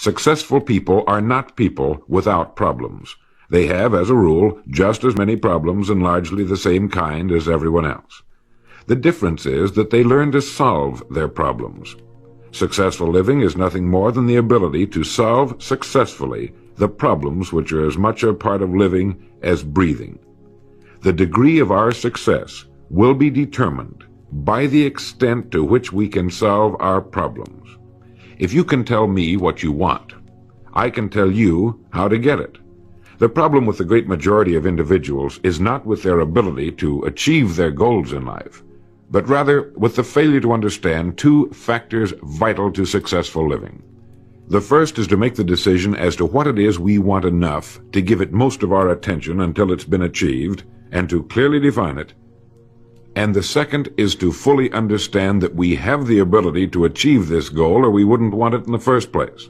Successful people are not people without problems. They have, as a rule, just as many problems and largely the same kind as everyone else. The difference is that they learn to solve their problems. Successful living is nothing more than the ability to solve successfully the problems which are as much a part of living as breathing. The degree of our success will be determined by the extent to which we can solve our problems. If you can tell me what you want, I can tell you how to get it. The problem with the great majority of individuals is not with their ability to achieve their goals in life, but rather with the failure to understand two factors vital to successful living. The first is to make the decision as to what it is we want enough to give it most of our attention until it's been achieved, and to clearly define it. And the second is to fully understand that we have the ability to achieve this goal or we wouldn't want it in the first place.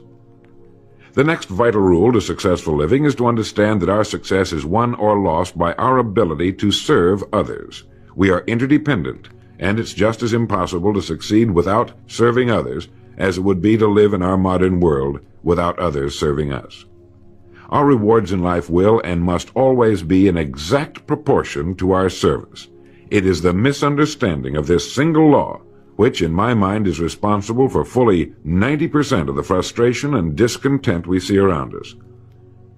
The next vital rule to successful living is to understand that our success is won or lost by our ability to serve others. We are interdependent, and it's just as impossible to succeed without serving others as it would be to live in our modern world without others serving us. Our rewards in life will and must always be in exact proportion to our service. It is the misunderstanding of this single law which, in my mind, is responsible for fully 90% of the frustration and discontent we see around us.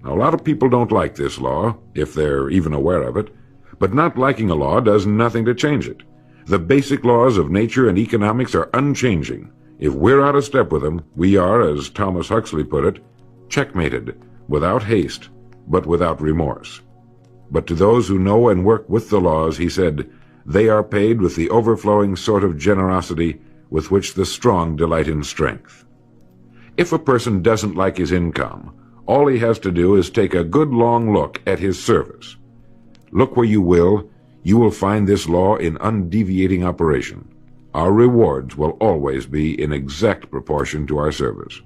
Now, a lot of people don't like this law, if they're even aware of it, but not liking a law does nothing to change it. The basic laws of nature and economics are unchanging. If we're out of step with them, we are, as Thomas Huxley put it, checkmated, without haste, but without remorse. But to those who know and work with the laws, he said, they are paid with the overflowing sort of generosity with which the strong delight in strength. If a person doesn't like his income, all he has to do is take a good long look at his service. Look where you will find this law in undeviating operation. Our rewards will always be in exact proportion to our service.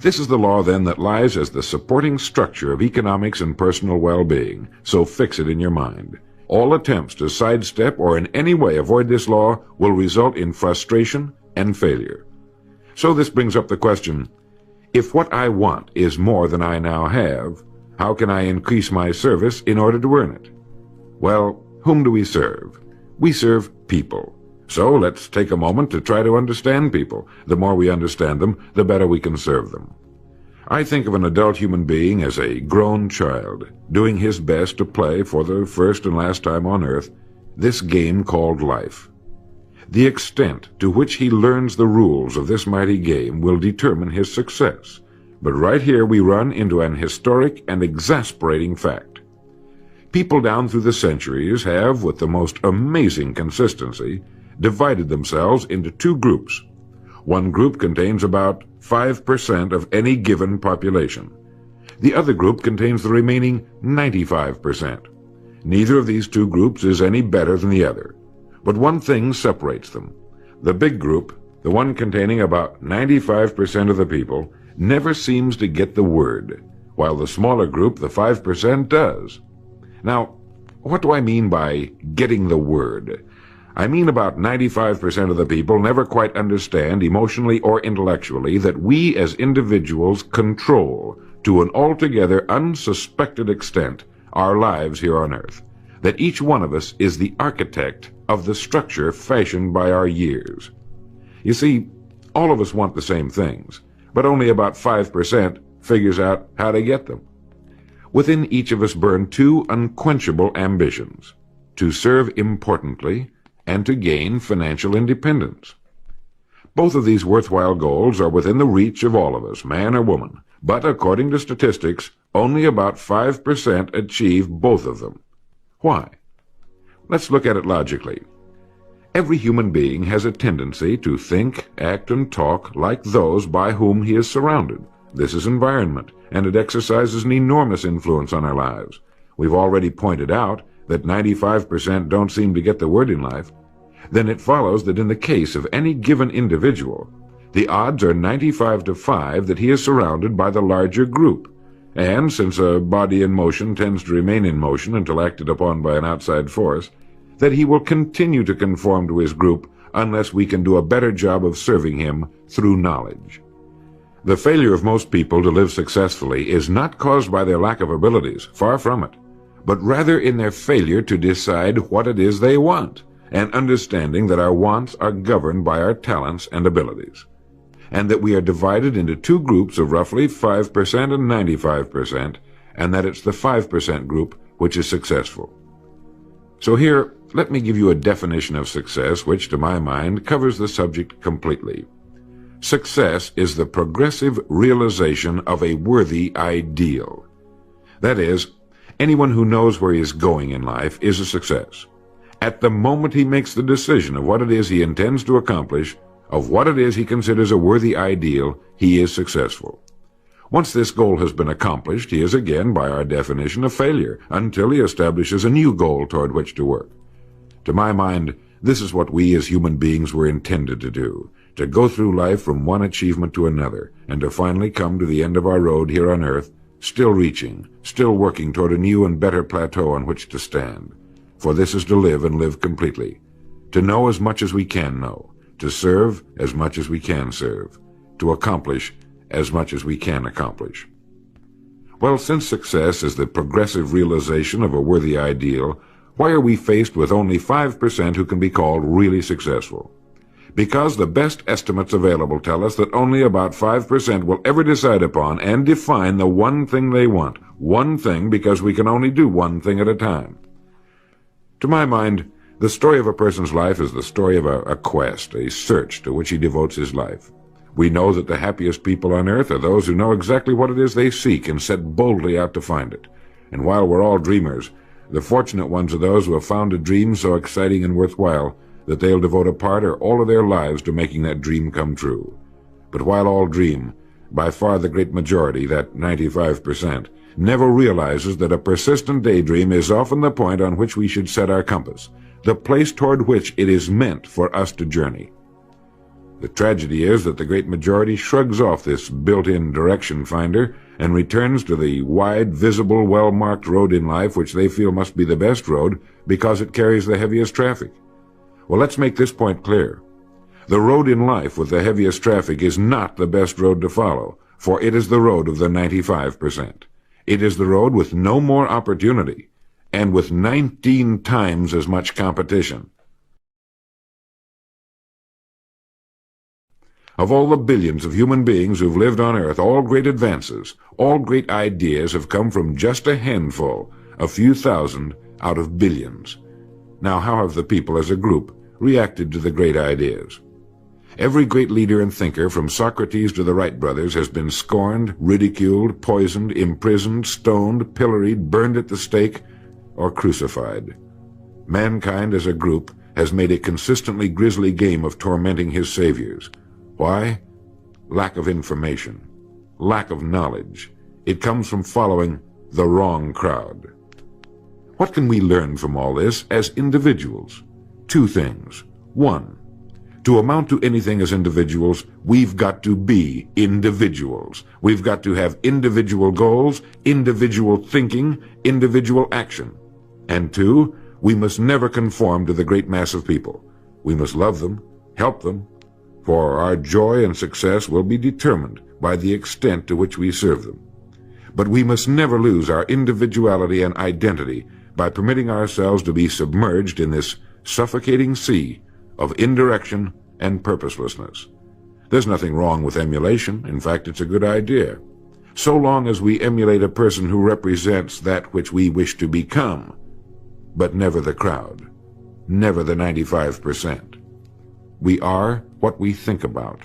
This is the law, then, that lies as the supporting structure of economics and personal well-being, so fix it in your mind. All attempts to sidestep or in any way avoid this law will result in frustration and failure. So this brings up the question, if what I want is more than I now have, how can I increase my service in order to earn it? Well, whom do we serve? We serve people. So let's take a moment to try to understand people. The more we understand them, the better we can serve them. I think of an adult human being as a grown child, doing his best to play for the first and last time on earth this game called life. The extent to which he learns the rules of this mighty game will determine his success. But right here we run into an historic and exasperating fact. People down through the centuries have, with the most amazing consistency, divided themselves into two groups. One group contains about 5% of any given population. The other group contains the remaining 95%. Neither of these two groups is any better than the other. But one thing separates them. The big group, the one containing about 95% of the people, never seems to get the word, while the smaller group, the 5%, does. Now, what do I mean by getting the word? I mean about 95% of the people never quite understand, emotionally or intellectually, that we as individuals control, to an altogether unsuspected extent, our lives here on earth. That each one of us is the architect of the structure fashioned by our years. You see, all of us want the same things, but only about 5% figures out how to get them. Within each of us burn two unquenchable ambitions: to serve importantly and to gain financial independence. Both of these worthwhile goals are within the reach of all of us, man or woman, but according to statistics, only about 5% achieve both of them. Why? Let's look at it logically. Every human being has a tendency to think, act, and talk like those by whom he is surrounded. This is environment, and it exercises an enormous influence on our lives. We've already pointed out that 95% don't seem to get the word in life. Then it follows that in the case of any given individual, the odds are 95-5 that he is surrounded by the larger group. And since a body in motion tends to remain in motion until acted upon by an outside force, that he will continue to conform to his group unless we can do a better job of serving him through knowledge. The failure of most people to live successfully is not caused by their lack of abilities, far from it, but rather in their failure to decide what it is they want, and understanding that our wants are governed by our talents and abilities, and that we are divided into two groups of roughly 5% and 95%, and that it's the 5% group which is successful. So here, let me give you a definition of success which, to my mind, covers the subject completely. Success is the progressive realization of a worthy ideal. That is, anyone who knows where he is going in life is a success. At the moment he makes the decision of what it is he intends to accomplish, of what it is he considers a worthy ideal, he is successful. Once this goal has been accomplished, he is again, by our definition, a failure, until he establishes a new goal toward which to work. To my mind, this is what we as human beings were intended to do, to go through life from one achievement to another, and to finally come to the end of our road here on earth, still reaching, still working toward a new and better plateau on which to stand. For this is to live and live completely, to know as much as we can know, to serve as much as we can serve, to accomplish as much as we can accomplish. Well, since success is the progressive realization of a worthy ideal, why are we faced with only 5% who can be called really successful? Because the best estimates available tell us that only about 5% will ever decide upon and define the one thing they want. One thing, because we can only do one thing at a time. To my mind, the story of a person's life is the story of a quest, a search to which he devotes his life. We know that the happiest people on earth are those who know exactly what it is they seek and set boldly out to find it. And while we're all dreamers, the fortunate ones are those who have found a dream so exciting and worthwhile that they'll devote a part or all of their lives to making that dream come true. But while all dream, by far the great majority, that 95%, never realizes that a persistent daydream is often the point on which we should set our compass, the place toward which it is meant for us to journey. The tragedy is that the great majority shrugs off this built-in direction finder and returns to the wide, visible, well-marked road in life which they feel must be the best road because it carries the heaviest traffic. Well, let's make this point clear. The road in life with the heaviest traffic is not the best road to follow, for it is the road of the 95%. It is the road with no more opportunity and with 19 times as much competition. Of all the billions of human beings who've lived on Earth, all great advances, all great ideas have come from just a handful, a few thousand out of billions. Now, how have the people as a group reacted to the great ideas? Every great leader and thinker, from Socrates to the Wright brothers, has been scorned, ridiculed, poisoned, imprisoned, stoned, pilloried, burned at the stake, or crucified. Mankind as a group has made a consistently grisly game of tormenting his saviors. Why? Lack of information, lack of knowledge. It comes from following the wrong crowd. What can we learn from all this as individuals? Two things. One, to amount to anything as individuals, we've got to be individuals. We've got to have individual goals, individual thinking, individual action. And two, we must never conform to the great mass of people. We must love them, help them, for our joy and success will be determined by the extent to which we serve them. But we must never lose our individuality and identity by permitting ourselves to be submerged in this suffocating sea of indirection and purposelessness. There's nothing wrong with emulation. In fact, it's a good idea, so long as we emulate a person who represents that which we wish to become, but never the crowd, never the 95%. We are what we think about.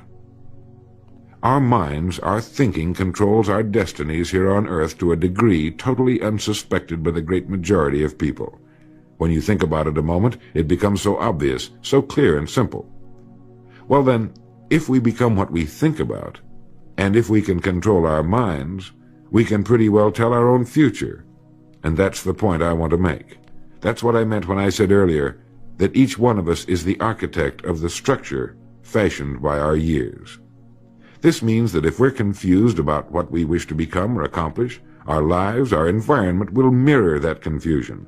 Our minds, our thinking, controls our destinies here on earth to a degree totally unsuspected by the great majority of people. When you think about it a moment, it becomes so obvious, so clear and simple. Well then, if we become what we think about, and if we can control our minds, we can pretty well tell our own future. And that's the point I want to make. That's what I meant when I said earlier that each one of us is the architect of the structure fashioned by our years. This means that if we're confused about what we wish to become or accomplish, our lives, our environment will mirror that confusion.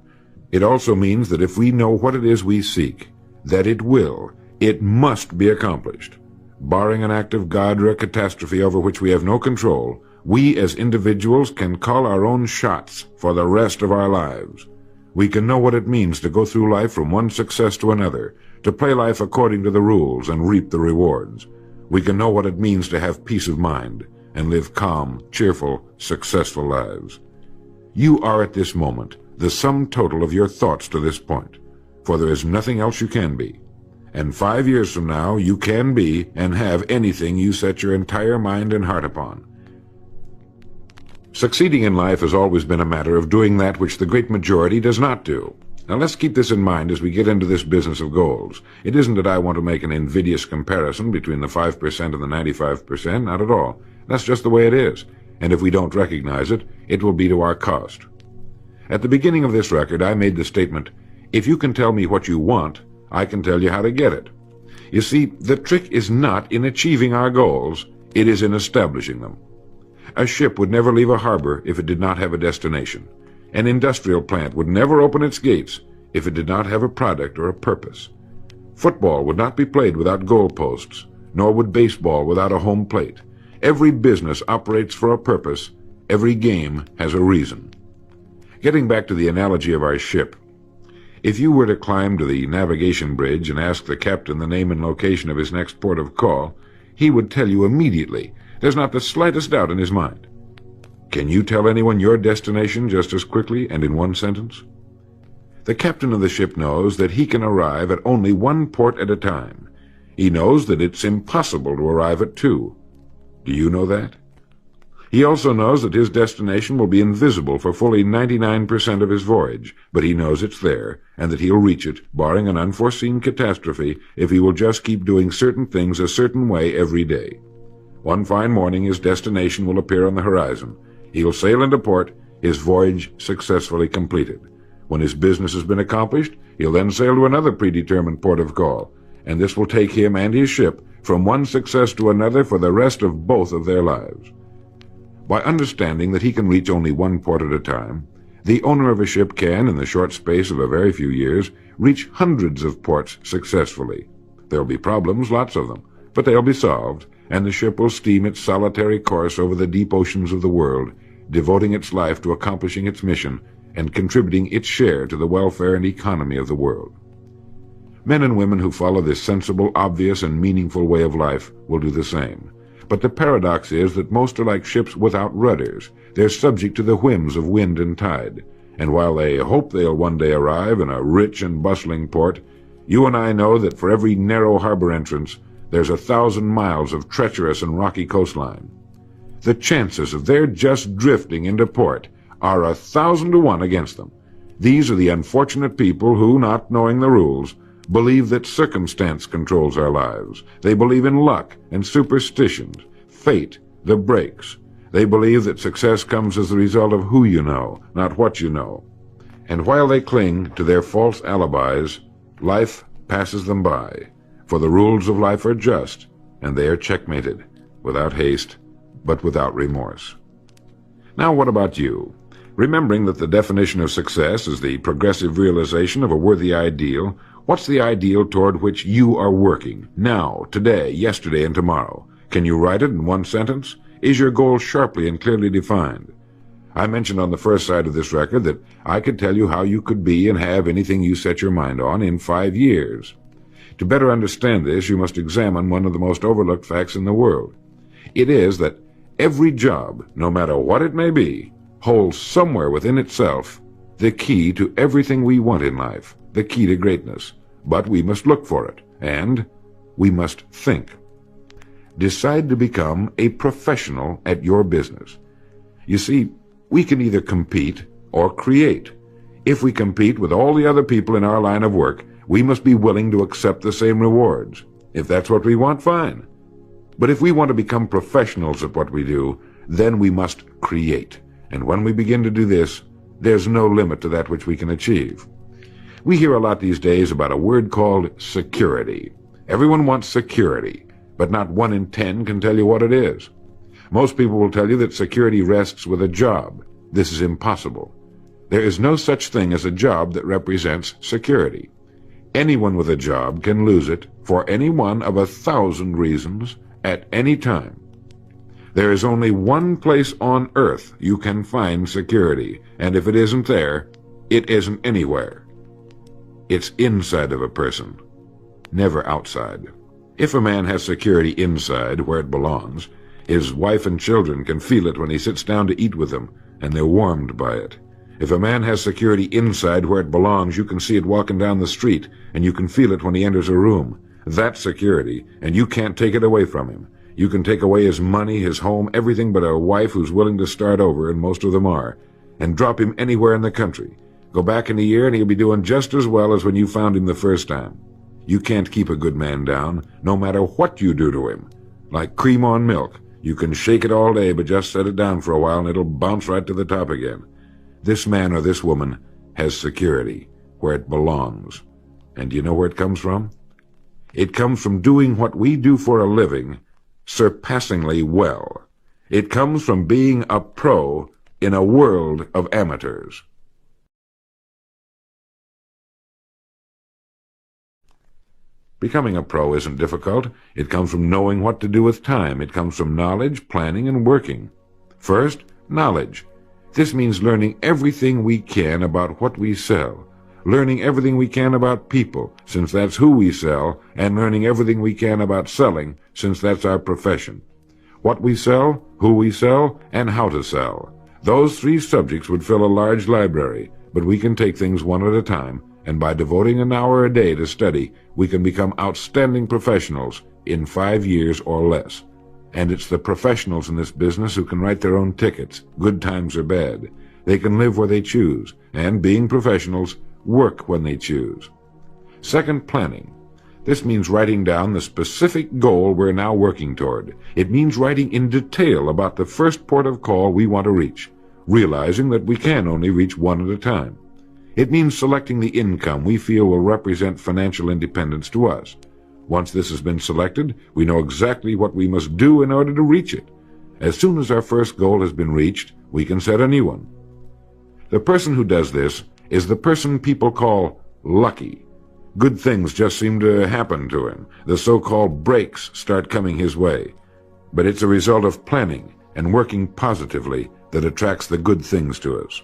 It also means that if we know what it is we seek, that it must be accomplished. barring an act of God or a catastrophe over which we have no control, we as individuals can call our own shots for the rest of our lives. We can know what it means to go through life from one success to another, to play life according to the rules and reap the rewards. We can know what it means to have peace of mind and live calm, cheerful, successful lives. You are at this moment the sum total of your thoughts to this point, for there is nothing else you can be. And 5 years from now, you can be and have anything you set your entire mind and heart upon. Succeeding in life has always been a matter of doing that which the great majority does not do. Now let's keep this in mind as we get into this business of goals. It isn't that I want to make an invidious comparison between the 5% and the 95%, not at all. That's just the way it is. And if we don't recognize it, it will be to our cost. At the beginning of this record, I made the statement, if you can tell me what you want, I can tell you how to get it. You see, the trick is not in achieving our goals, it is in establishing them. A ship would never leave a harbor if it did not have a destination. An industrial plant would never open its gates if it did not have a product or a purpose. Football would not be played without goalposts, nor would baseball without a home plate. Every business operates for a purpose. Every game has a reason. Getting back to the analogy of our ship, if you were to climb to the navigation bridge and ask the captain the name and location of his next port of call, he would tell you immediately. There's not the slightest doubt in his mind. Can you tell anyone your destination just as quickly and in one sentence? The captain of the ship knows that he can arrive at only one port at a time. He knows that it's impossible to arrive at two. Do you know that? He also knows that his destination will be invisible for fully 99% of his voyage, but he knows it's there, and that he'll reach it, barring an unforeseen catastrophe, if he will just keep doing certain things a certain way every day. One fine morning his destination will appear on the horizon. He'll sail into port, his voyage successfully completed. When his business has been accomplished, he'll then sail to another predetermined port of call, and this will take him and his ship from one success to another for the rest of both of their lives. By understanding that he can reach only one port at a time, the owner of a ship can, in the short space of a very few years, reach hundreds of ports successfully. There'll be problems, lots of them, but they'll be solved, and the ship will steam its solitary course over the deep oceans of the world, devoting its life to accomplishing its mission and contributing its share to the welfare and economy of the world. Men and women who follow this sensible, obvious, and meaningful way of life will do the same. But the paradox is that most are like ships without rudders. They're subject to the whims of wind and tide. And while they hope they'll one day arrive in a rich and bustling port, you and I know that for every narrow harbor entrance, there's 1,000 miles of treacherous and rocky coastline. The chances of their just drifting into port are 1,000 to 1 against them. These are the unfortunate people who, not knowing the rules, believe that circumstance controls our lives. They believe in luck and superstitions, fate, the breaks. They believe that success comes as the result of who you know, not what you know. And while they cling to their false alibis, life passes them by. For the rules of life are just, and they are checkmated, without haste, but without remorse. Now what about you? Remembering that the definition of success is the progressive realization of a worthy ideal, what's the ideal toward which you are working, now, today, yesterday, and tomorrow? Can you write it in one sentence? Is your goal sharply and clearly defined? I mentioned on the first side of this record that I could tell you how you could be and have anything you set your mind on in 5 years. To better understand this, you must examine one of the most overlooked facts in the world. It is that every job, no matter what it may be, holds somewhere within itself the key to everything we want in life, the key to greatness. But we must look for it, and we must think. Decide to become a professional at your business. You see, we can either compete or create. If we compete with all the other people in our line of work, we must be willing to accept the same rewards. If that's what we want, fine. But if we want to become professionals at what we do, then we must create. And when we begin to do this, there's no limit to that which we can achieve. We hear a lot these days about a word called security. Everyone wants security, but not 1 in 10 can tell you what it is. Most people will tell you that security rests with a job. This is impossible. There is no such thing as a job that represents security. Anyone with a job can lose it for any one of 1,000 reasons at any time. There is only one place on earth you can find security, and if it isn't there, it isn't anywhere. It's inside of a person, never outside. If a man has security inside, where it belongs, his wife and children can feel it when he sits down to eat with them, and they're warmed by it. If a man has security inside, where it belongs, you can see it walking down the street, and you can feel it when he enters a room. That's security, and you can't take it away from him. You can take away his money, his home, everything but a wife who's willing to start over, and most of them are, and drop him anywhere in the country. Go back in a year and he'll be doing just as well as when you found him the first time. You can't keep a good man down, no matter what you do to him. Like cream on milk. You can shake it all day, but just set it down for a while and it'll bounce right to the top again. This man or this woman has security, where it belongs. And do you know where it comes from? It comes from doing what we do for a living surpassingly well. It comes from being a pro in a world of amateurs. Becoming a pro isn't difficult. It comes from knowing what to do with time. It comes from knowledge, planning, and working. First, knowledge. This means learning everything we can about what we sell, learning everything we can about people, since that's who we sell, and learning everything we can about selling, since that's our profession. What we sell, who we sell, and how to sell. Those three subjects would fill a large library, but we can take things one at a time, and by devoting an hour a day to study, we can become outstanding professionals in 5 years or less. And it's the professionals in this business who can write their own tickets, good times or bad. They can live where they choose, and being professionals, work when they choose. Second, planning. This means writing down the specific goal we're now working toward. It means writing in detail about the first port of call we want to reach, realizing that we can only reach one at a time. It means selecting the income we feel will represent financial independence to us. Once this has been selected, we know exactly what we must do in order to reach it. As soon as our first goal has been reached, we can set a new one. The person who does this is the person people call lucky. Good things just seem to happen to him. The so-called breaks start coming his way. But it's a result of planning and working positively that attracts the good things to us.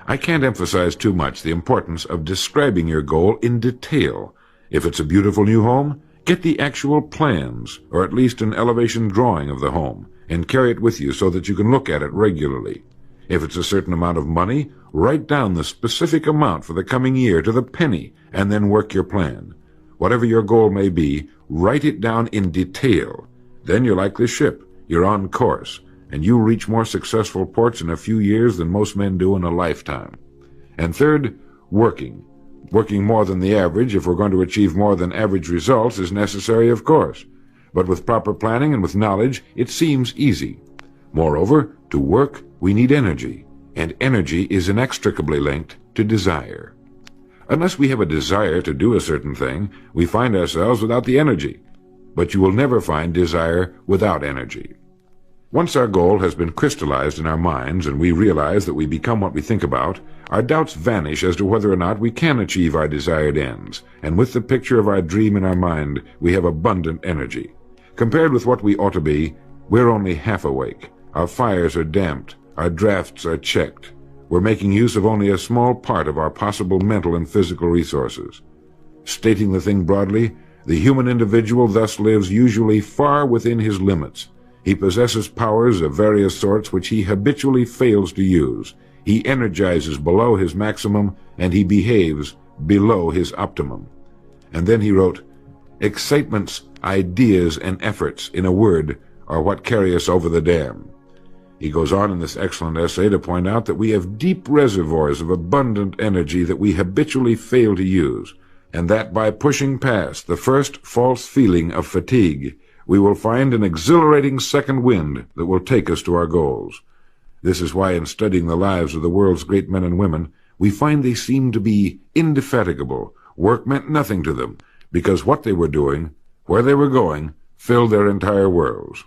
I can't emphasize too much the importance of describing your goal in detail. If it's a beautiful new home, get the actual plans, or at least an elevation drawing of the home, and carry it with you so that you can look at it regularly. If it's a certain amount of money, write down the specific amount for the coming year to the penny, and then work your plan. Whatever your goal may be, write it down in detail. Then you're like the ship. You're on course, and you reach more successful ports in a few years than most men do in a lifetime. And third, working. Working more than the average, if we're going to achieve more than average results, is necessary, of course. But with proper planning and with knowledge, it seems easy. Moreover, to work, we need energy, and energy is inextricably linked to desire. Unless we have a desire to do a certain thing, we find ourselves without the energy. But you will never find desire without energy. Once our goal has been crystallized in our minds and we realize that we become what we think about, our doubts vanish as to whether or not we can achieve our desired ends, and with the picture of our dream in our mind, we have abundant energy. Compared with what we ought to be, we're only half awake. Our fires are damped. Our drafts are checked. We're making use of only a small part of our possible mental and physical resources. Stating the thing broadly, the human individual thus lives usually far within his limits. He possesses powers of various sorts which he habitually fails to use. He energizes below his maximum, and he behaves below his optimum. And then he wrote, "Excitements, ideas, and efforts, in a word, are what carry us over the dam." He goes on in this excellent essay to point out that we have deep reservoirs of abundant energy that we habitually fail to use, and that by pushing past the first false feeling of fatigue, we will find an exhilarating second wind that will take us to our goals. This is why in studying the lives of the world's great men and women, we find they seemed to be indefatigable. Work meant nothing to them, because what they were doing, where they were going, filled their entire worlds.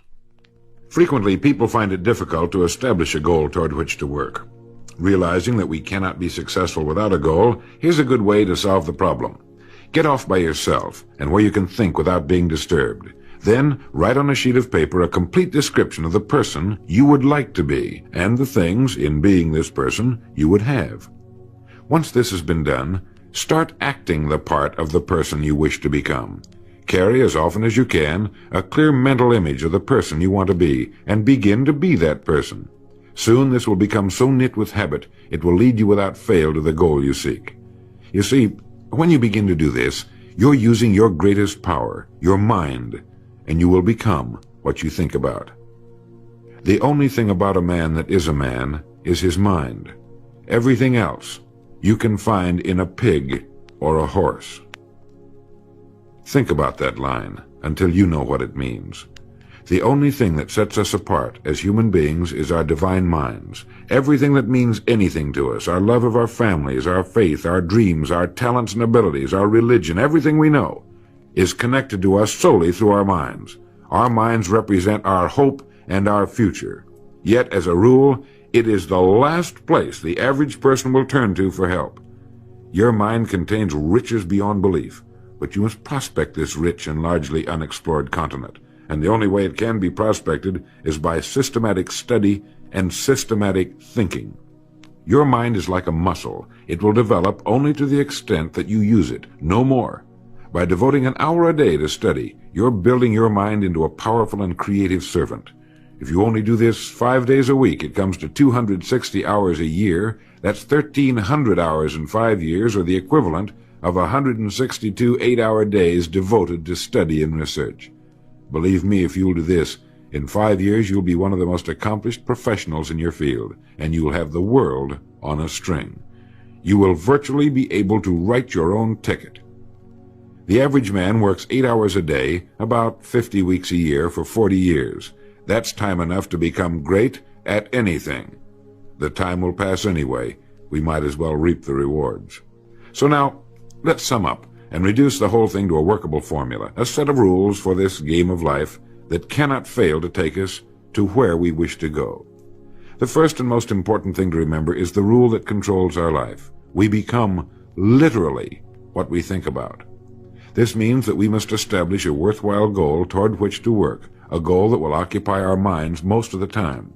Frequently, people find it difficult to establish a goal toward which to work. Realizing that we cannot be successful without a goal, here's a good way to solve the problem. Get off by yourself and where you can think without being disturbed. Then write on a sheet of paper a complete description of the person you would like to be and the things, in being this person, you would have. Once this has been done, start acting the part of the person you wish to become. Carry as often as you can a clear mental image of the person you want to be and begin to be that person. Soon this will become so knit with habit it will lead you without fail to the goal you seek. You see, when you begin to do this, you're using your greatest power, your mind, and you will become what you think about. The only thing about a man that is a man is his mind. Everything else you can find in a pig or a horse. Think about that line until you know what it means. The only thing that sets us apart as human beings is our divine minds. Everything that means anything to us, our love of our families, our faith, our dreams, our talents and abilities, our religion, everything we know, is connected to us solely through our minds. Our minds represent our hope and our future. Yet, as a rule, it is the last place the average person will turn to for help. Your mind contains riches beyond belief, but you must prospect this rich and largely unexplored continent. And the only way it can be prospected is by systematic study and systematic thinking. Your mind is like a muscle. It will develop only to the extent that you use it, no more. By devoting an hour a day to study, you're building your mind into a powerful and creative servant. If you only do this 5 days a week, it comes to 260 hours a year. That's 1,300 hours in 5 years, or the equivalent of 162 8-hour days devoted to study and research. Believe me, if you'll do this, in 5 years you'll be one of the most accomplished professionals in your field, and you'll have the world on a string. You will virtually be able to write your own ticket. The average man works 8 hours a day, about 50 weeks a year, for 40 years. That's time enough to become great at anything. The time will pass anyway. We might as well reap the rewards. So now, let's sum up and reduce the whole thing to a workable formula, a set of rules for this game of life that cannot fail to take us to where we wish to go. The first and most important thing to remember is the rule that controls our life. We become literally what we think about. This means that we must establish a worthwhile goal toward which to work, a goal that will occupy our minds most of the time.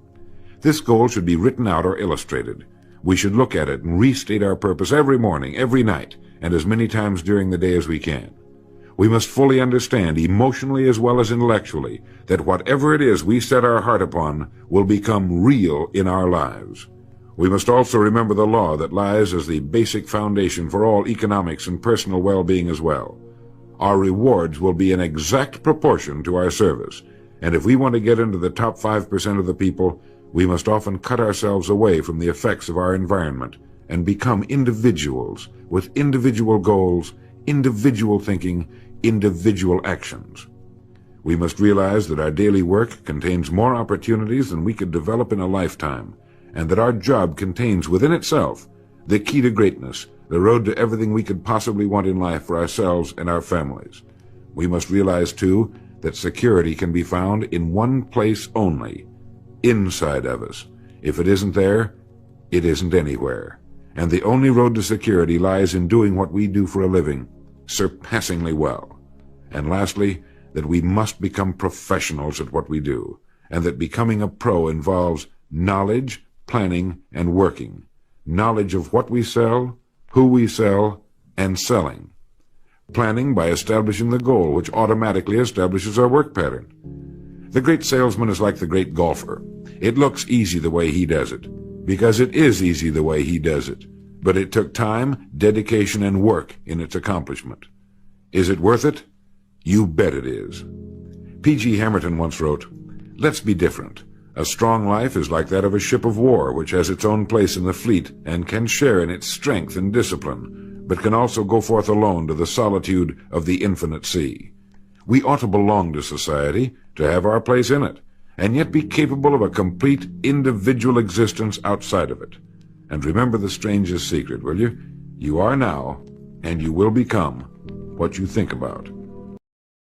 This goal should be written out or illustrated. We should look at it and restate our purpose every morning, every night, and as many times during the day as we can. We must fully understand, emotionally as well as intellectually, that whatever it is we set our heart upon will become real in our lives. We must also remember the law that lies as the basic foundation for all economics and personal well-being as well. Our rewards will be in exact proportion to our service, and if we want to get into the top 5% of the people, we must often cut ourselves away from the effects of our environment and become individuals with individual goals, individual thinking, individual actions. We must realize that our daily work contains more opportunities than we could develop in a lifetime, and that our job contains within itself the key to greatness, the road to everything we could possibly want in life for ourselves and our families. We must realize, too, that security can be found in one place only, inside of us. If it isn't there, it isn't anywhere. And the only road to security lies in doing what we do for a living surpassingly well. And lastly, that we must become professionals at what we do, and that becoming a pro involves knowledge, planning, and working. Knowledge of what we sell, who we sell, and selling. Planning by establishing the goal, which automatically establishes our work pattern. The great salesman is like the great golfer. It looks easy the way he does it, because it is easy the way he does it. But it took time, dedication, and work in its accomplishment. Is it worth it? You bet it is. P.G. Hamilton once wrote, "Let's be different. A strong life is like that of a ship of war, which has its own place in the fleet and can share in its strength and discipline, but can also go forth alone to the solitude of the infinite sea. We ought to belong to society, to have our place in it, and yet be capable of a complete individual existence outside of it. And remember the strangest secret, will you? You are now, and you will become, what you think about."